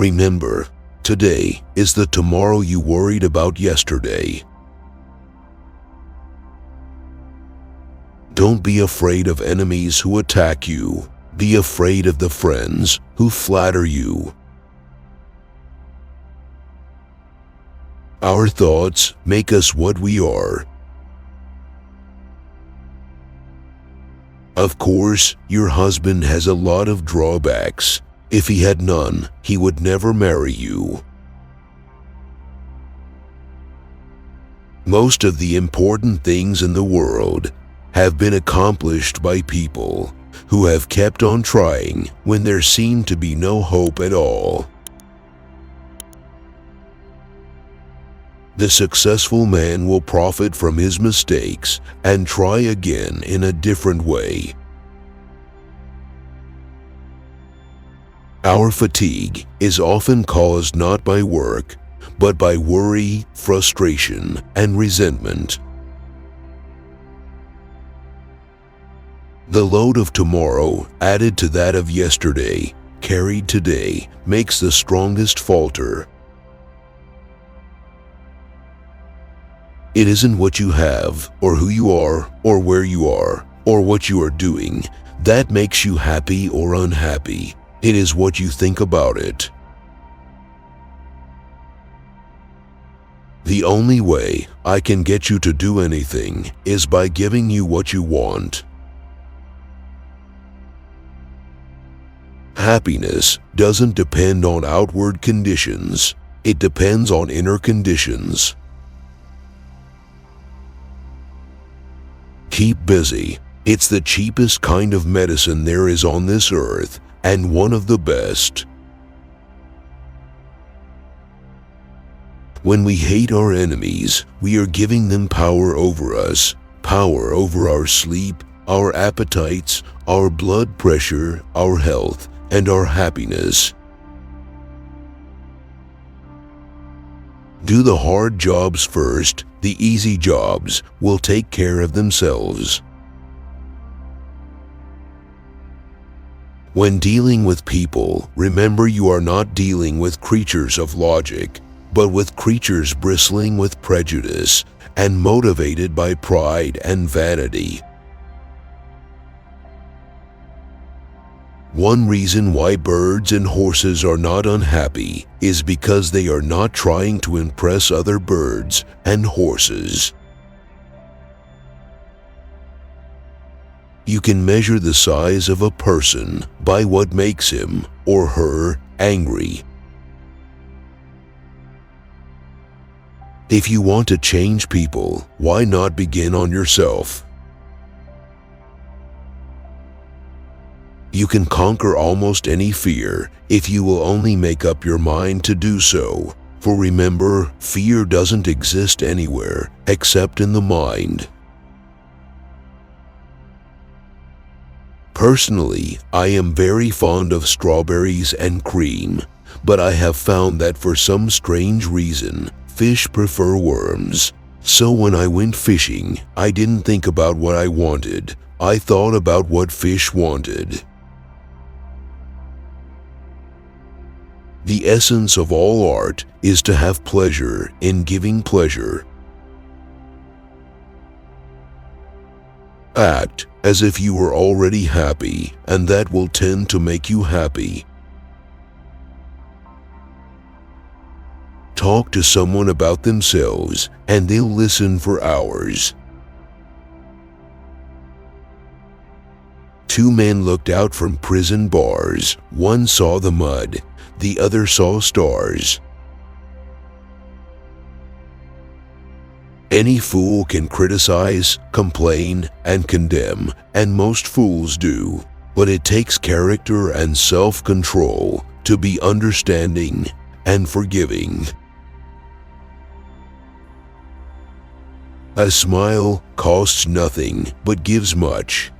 Remember, today is the tomorrow you worried about yesterday. Don't be afraid of enemies who attack you. Be afraid of the friends who flatter you. Our thoughts make us what we are. Of course, your husband has a lot of drawbacks. If he had none, he would never marry you. Most of the important things in the world have been accomplished by people who have kept on trying when there seemed to be no hope at all. The successful man will profit from his mistakes and try again in a different way. Our fatigue is often caused not by work, but by worry, frustration, and resentment. The load of tomorrow added to that of yesterday, carried today, makes the strongest falter. It isn't what you have, or who you are, or where you are, or what you are doing that makes you happy or unhappy. It is what you think about it. The only way I can get you to do anything is by giving you what you want. Happiness doesn't depend on outward conditions. It depends on inner conditions. Keep busy. It's the cheapest kind of medicine there is on this earth, and one of the best. When we hate our enemies, we are giving them power over us, power over our sleep, our appetites, our blood pressure, our health, and our happiness. Do the hard jobs first. The easy jobs will take care of themselves. When dealing with people, remember you are not dealing with creatures of logic, but with creatures bristling with prejudice and motivated by pride and vanity. One reason why birds and horses are not unhappy is because they are not trying to impress other birds and horses. You can measure the size of a person by what makes him or her angry. If you want to change people, why not begin on yourself? You can conquer almost any fear if you will only make up your mind to do so. For remember, fear doesn't exist anywhere except in the mind. Personally, I am very fond of strawberries and cream, but I have found that for some strange reason, fish prefer worms. So when I went fishing, I didn't think about what I wanted. I thought about what fish wanted. The essence of all art is to have pleasure in giving pleasure. Act as if you were already happy, and that will tend to make you happy. Talk to someone about themselves, and they'll listen for hours. Two men looked out from prison bars. One saw the mud, the other saw stars. Any fool can criticize, complain, and condemn, and most fools do. But it takes character and self-control to be understanding and forgiving. A smile costs nothing but gives much.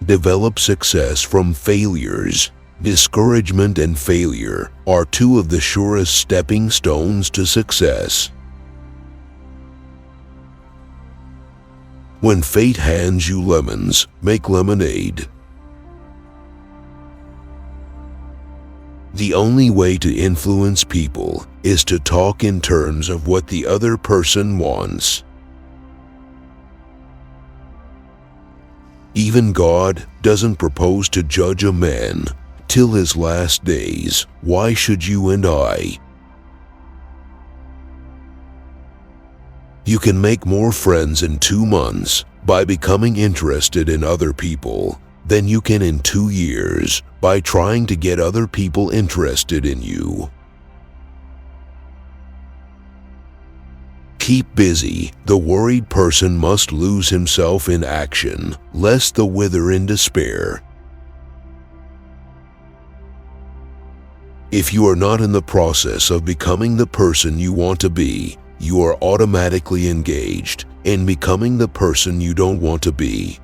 Develop success from failures. Discouragement and failure are two of the surest stepping stones to success. When fate hands you lemons, make lemonade. The only way to influence people is to talk in terms of what the other person wants. Even God doesn't propose to judge a man till his last days. Why should you and I? You can make more friends in 2 months by becoming interested in other people than you can in 2 years by trying to get other people interested in you. Keep busy. The worried person must lose himself in action, lest the wither in despair. If you are not in the process of becoming the person you want to be, you are automatically engaged in becoming the person you don't want to be.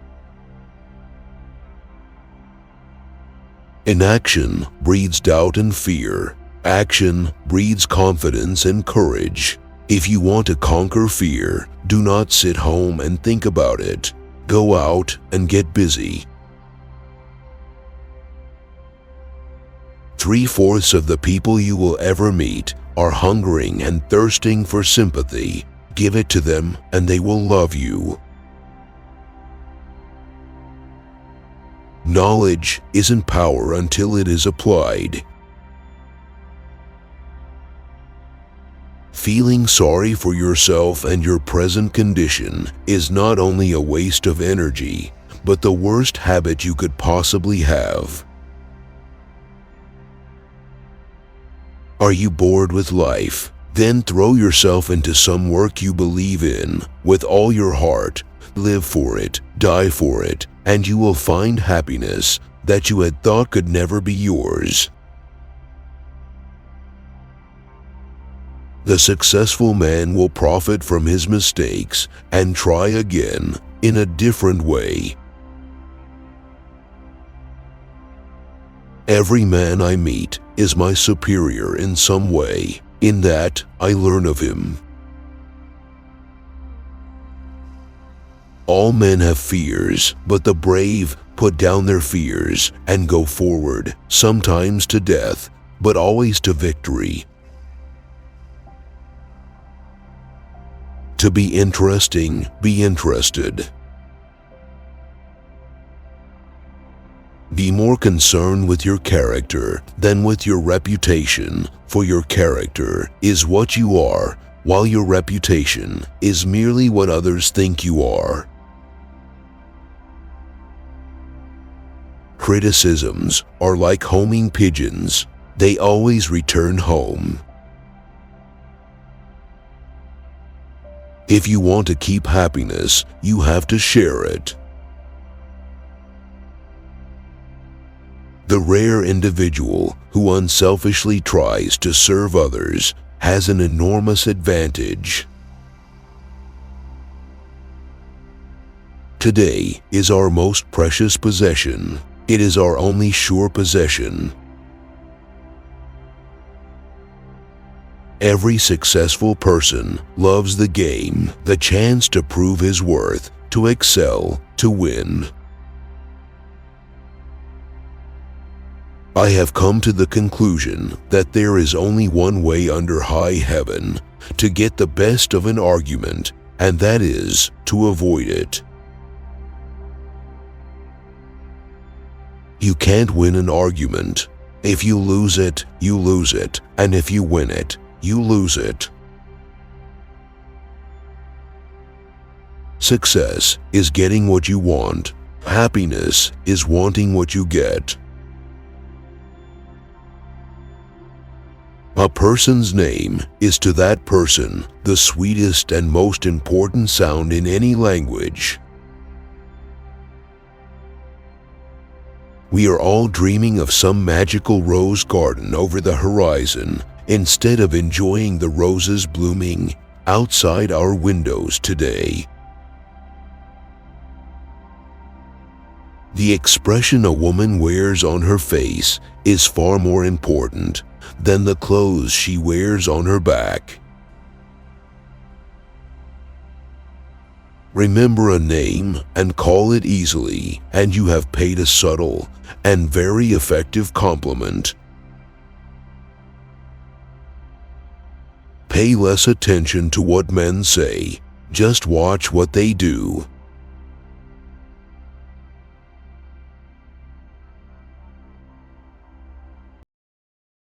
Inaction breeds doubt and fear. Action breeds confidence and courage. If you want to conquer fear, do not sit home and think about it. Go out and get busy. 3/4 of the people you will ever meet are hungering and thirsting for sympathy. Give it to them and they will love you. Knowledge isn't power until it is applied. Feeling sorry for yourself and your present condition is not only a waste of energy, but the worst habit you could possibly have. Are you bored with life? Then throw yourself into some work you believe in with all your heart. Live for it, die for it, and you will find happiness that you had thought could never be yours. The successful man will profit from his mistakes and try again in a different way. Every man I meet is my superior in some way, in that I learn of him. All men have fears, but the brave put down their fears and go forward, sometimes to death, but always to victory. To be interesting, be interested. Be more concerned with your character than with your reputation, for your character is what you are, while your reputation is merely what others think you are. Criticisms are like homing pigeons. They always return home. If you want to keep happiness, you have to share it. The rare individual who unselfishly tries to serve others has an enormous advantage. Today is our most precious possession. It is our only sure possession. Every successful person loves the game, the chance to prove his worth, to excel, to win. I have come to the conclusion that there is only one way under high heaven to get the best of an argument, and that is to avoid it. You can't win an argument. If you lose it, you lose it, and if you win it, you lose it. Success is getting what you want. Happiness is wanting what you get. A person's name is to that person the sweetest and most important sound in any language. We are all dreaming of some magical rose garden over the horizon, instead of enjoying the roses blooming outside our windows today. The expression a woman wears on her face is far more important than the clothes she wears on her back. Remember a name and call it easily, and you have paid a subtle and very effective compliment. Pay less attention to what men say. Just watch what they do.